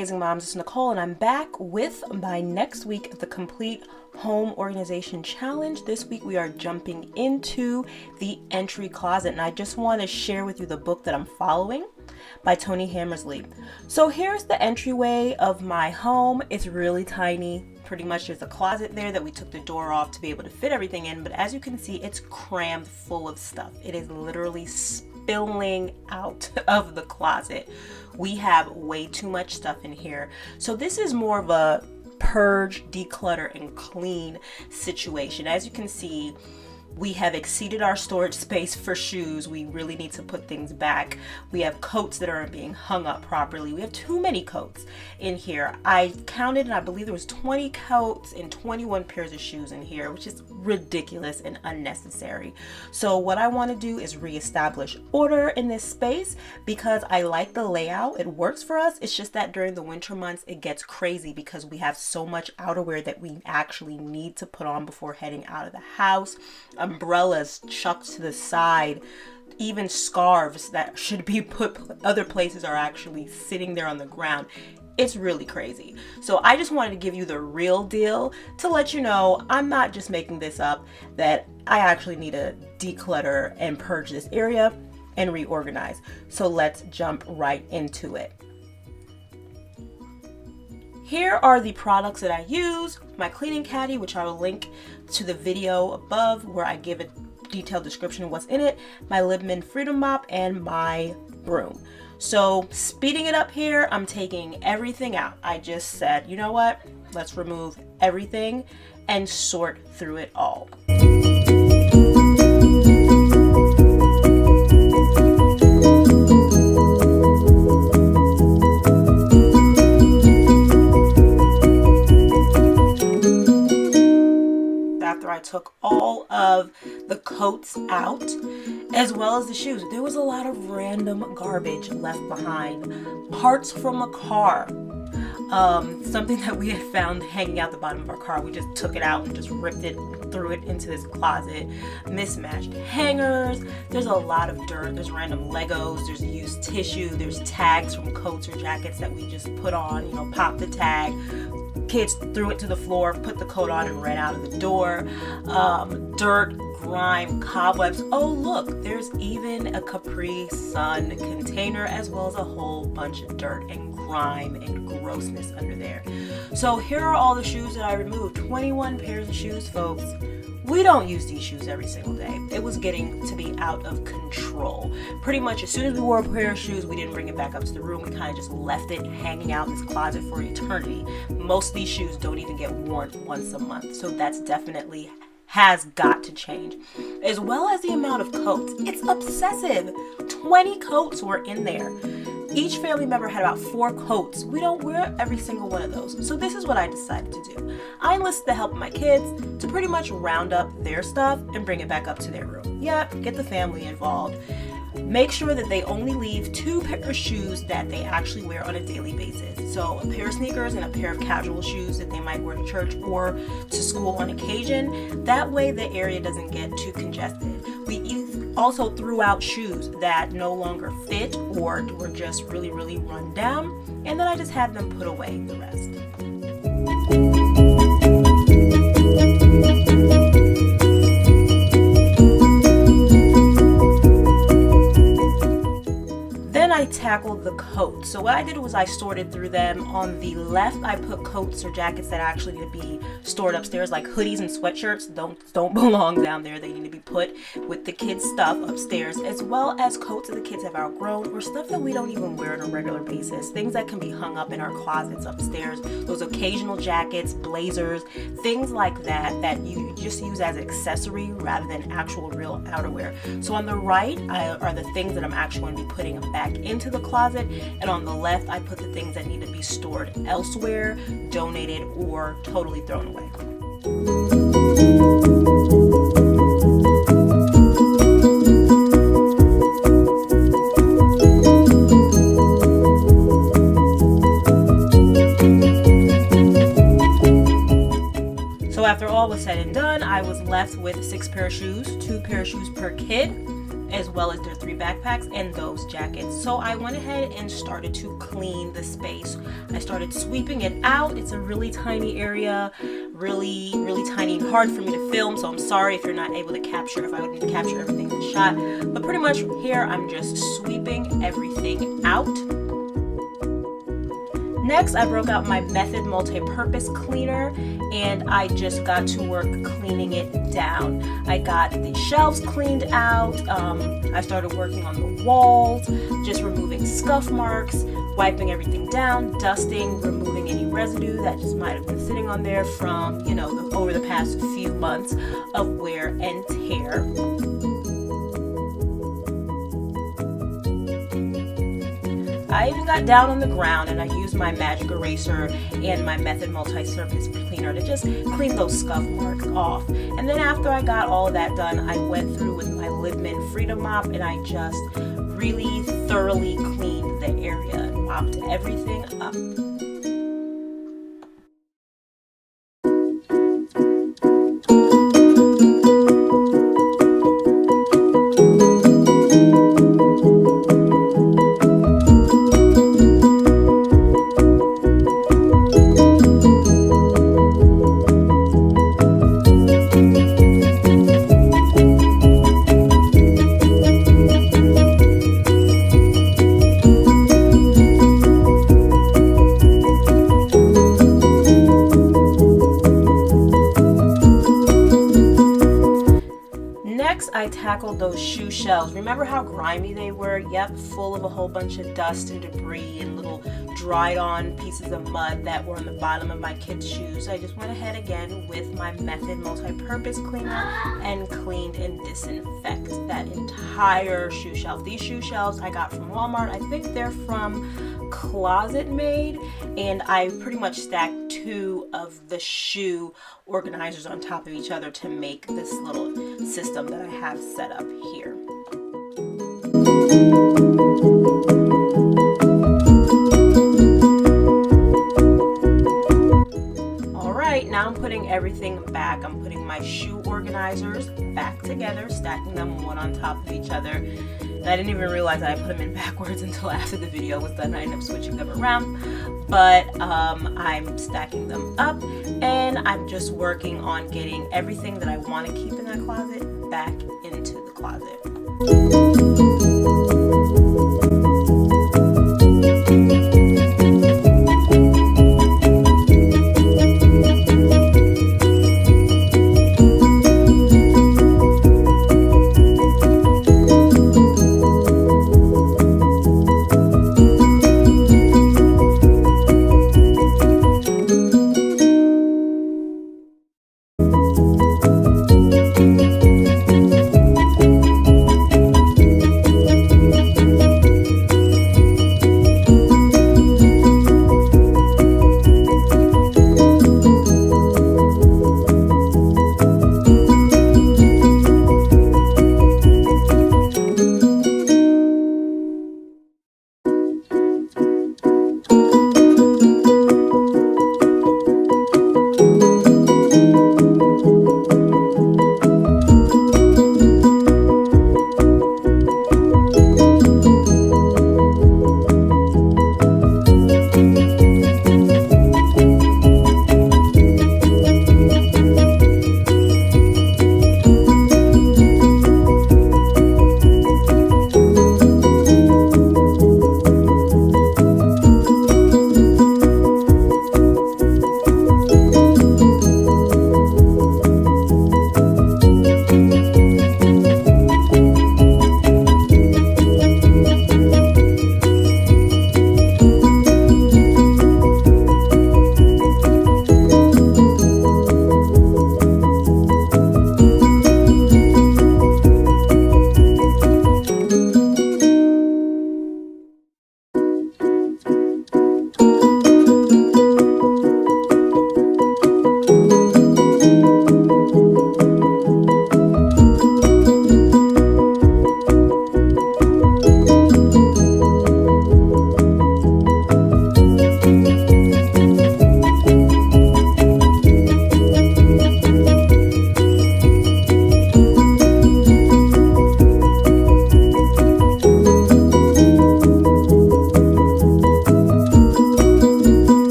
Amazing moms, it's Nicole and I'm back with my next week of the complete home organization challenge. This week we are jumping into the entry closet, and I just want to share with you the book that I'm following by Tony Hammersley. So here's the entryway of my home. It's really tiny. Pretty much there's a closet there that we took the door off to be able to fit everything in, but as you can see, it's crammed full of stuff. It is literally spilling out of the closet. We have way too much stuff in here. So this is more of a purge, declutter, and clean situation. As you can see, we have exceeded our storage space for shoes. We really need to put things back. We have coats that aren't being hung up properly. We have too many coats in here. I counted and I believe there was 20 coats and 21 pairs of shoes in here, which is ridiculous and unnecessary. So what I want to do is reestablish order in this space because I like the layout. It works for us. It's just that during the winter months, it gets crazy because we have so much outerwear that we actually need to put on before heading out of the house. Umbrellas chucked to the side, even scarves that should be put other places are actually sitting there on the ground. It's really crazy. So I just wanted to give you the real deal to let you know I'm not just making this up, that I actually need to declutter and purge this area and reorganize. So let's jump right into it. Here are the products that I use. My cleaning caddy, which I will link to the video above where I give a detailed description of what's in it, my Libman Freedom Mop, and my broom. So speeding it up here, I'm taking everything out. I just said, you know what? Let's remove everything and sort through it all. I took all of the coats out as well as the shoes. There was a lot of random garbage left behind. Parts from a car. Something that we had found hanging out the bottom of our car. We just took it out and just ripped it, threw it into this closet. Mismatched hangers. There's a lot of dirt. There's random Legos. There's used tissue. There's tags from coats or jackets that we just put on, pop the tag. Kids threw it to the floor, put the coat on, and ran out of the door. Dirt, grime, cobwebs. Oh, look, there's even a Capri Sun container as well as a whole bunch of dirt and grime and grossness under there. So here are all the shoes that I removed. 21 pairs of shoes, folks. We don't use these shoes every single day. It was getting to be out of control. Pretty much as soon as we wore a pair of shoes, we didn't bring it back up to the room. We kind of just left it hanging out in this closet for eternity. Most of these shoes don't even get worn once a month. So that's definitely has got to change. As well as the amount of coats. It's obsessive. 20 coats were in there. Each family member had about 4 coats. We don't wear every single one of those. So this is what I decided to do. I enlisted the help of my kids to pretty much round up their stuff and bring it back up to their room. Yep, get the family involved. Make sure that they only leave 2 pairs of shoes that they actually wear on a daily basis. So a pair of sneakers and a pair of casual shoes that they might wear to church or to school on occasion. That way the area doesn't get too congested. We also threw out shoes that no longer fit or were just really, really run down. And then I just had them put away the rest. I tackled the coats. So what I did was I sorted through them. On the left, I put coats or jackets that actually need to be stored upstairs, like hoodies and sweatshirts don't belong down there. They need to be put with the kids' stuff upstairs, as well as coats that the kids have outgrown or stuff that we don't even wear on a regular basis. Things that can be hung up in our closets upstairs. Those occasional jackets, blazers, things like that you just use as accessory rather than actual real outerwear. So on the right are the things that I'm actually going to be putting back into the closet, and on the left I put the things that need to be stored elsewhere, donated, or totally thrown away. So after all was said and done, I was left with 6 pair of shoes, 2 pair of shoes per kid. as well as their 3 backpacks and those jackets. So I went ahead and started to clean the space. I started sweeping it out. It's a really tiny area, really tiny and hard for me to film, so I'm sorry if you're not able to capture, if I would need to capture everything in the shot. But pretty much here I'm just sweeping everything out. Next, I broke out my Method multi-purpose cleaner and I just got to work cleaning it down. I got the shelves cleaned out. I started working on the walls, just removing scuff marks, wiping everything down, dusting, removing any residue that just might have been sitting on there from, you know, over the past few months of wear and tear. I even got down on the ground and I used my magic eraser and my Method multi-surface cleaner to just clean those scuff marks off. And then after I got all of that done, I went through with my Lidman Freedom Mop and I just really thoroughly cleaned the area and mopped everything up. I tackled those shoe shelves. Remember how grimy they were? Yep, full of a whole bunch of dust and debris and little dried on pieces of mud that were on the bottom of my kids' shoes. I just went ahead again with my Method multi-purpose cleaner and cleaned and disinfected that entire shoe shelf. These shoe shelves I got from Walmart. I think they're from Closet Made, and I pretty much stacked 2 of the shoe organizers on top of each other to make this little system that I have set up here. Alright, now I'm putting everything back. I'm putting my shoe organizers back together, stacking them one on top of each other. And I didn't even realize I put them in backwards until after the video was done. I ended up switching them around, but I'm stacking them up and I'm just working on getting everything that I want to keep in that closet back into the closet.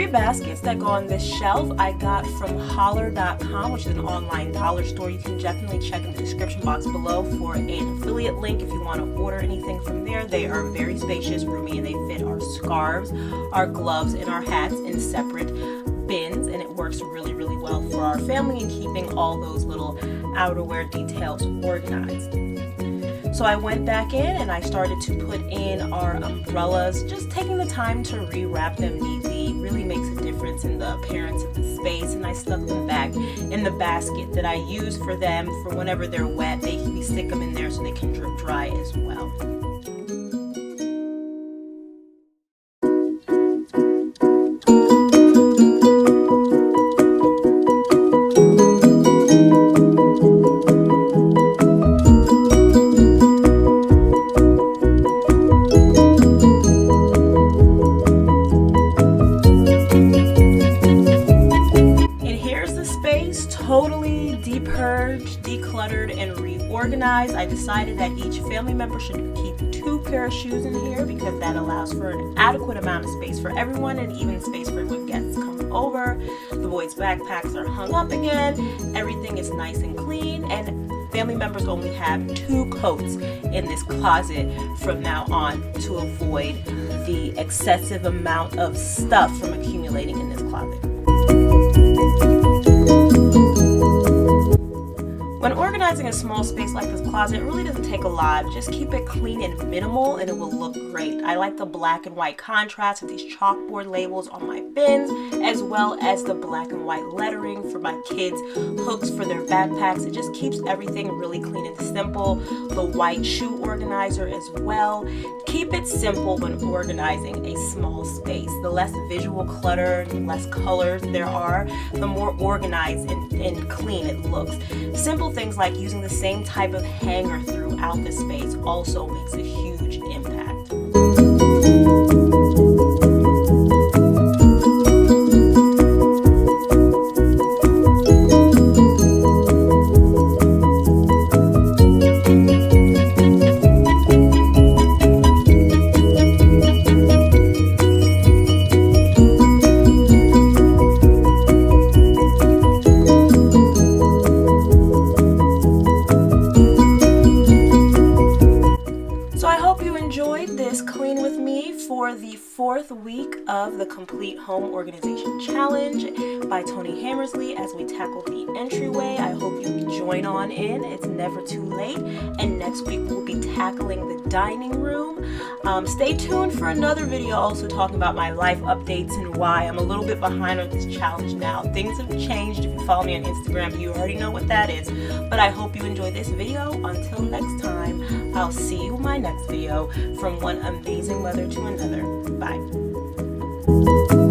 3 baskets that go on this shelf I got from holler.com, which is an online dollar store. You can definitely check in the description box below for an affiliate link if you want to order anything from there. They are very spacious, roomy, and they fit our scarves, our gloves, and our hats in separate bins, and it works really, really well for our family in keeping all those little outerwear details organized. So I went back in and I started to put in our umbrellas, just taking the time to rewrap them neatly. Really makes a difference in the appearance of the space, and I stuck them back in the basket that I use for them for whenever they're wet. We stick them in there so they can drip dry as well. Totally depurged, decluttered, and reorganized. I decided that each family member should keep 2 pairs of shoes in here because that allows for an adequate amount of space for everyone and even space for when guests come over. The boys' backpacks are hung up again. Everything is nice and clean, and family members only have 2 coats in this closet from now on to avoid the excessive amount of stuff from accumulating in this closet. When organizing a small space like this closet, it really doesn't take a lot. Just keep it clean and minimal and it will look great. I like the black and white contrast of these chalkboard labels on my bins, as well as the black and white lettering for my kids' hooks for their backpacks. It just keeps everything really clean and simple. The white shoe organizer as well. Keep it simple when organizing a small space. The less visual clutter, the less colors there are, the more organized and clean it looks. Simple things like using the same type of hanger throughout the space also makes a huge impact. Clean with me for the 4th week of the Complete Home Organization Challenge by Tony Hammersley as we tackle the entryway. I hope you join on in. It's never too late. And next week we'll be tackling the dining room. Stay tuned for another video also talking about my life updates and why I'm a little bit behind on this challenge now. Things have changed. If you follow me on Instagram, you already know what that is. But I hope you enjoyed this video. Until next time, I'll see you in my next video. From one amazing mother to another. Bye.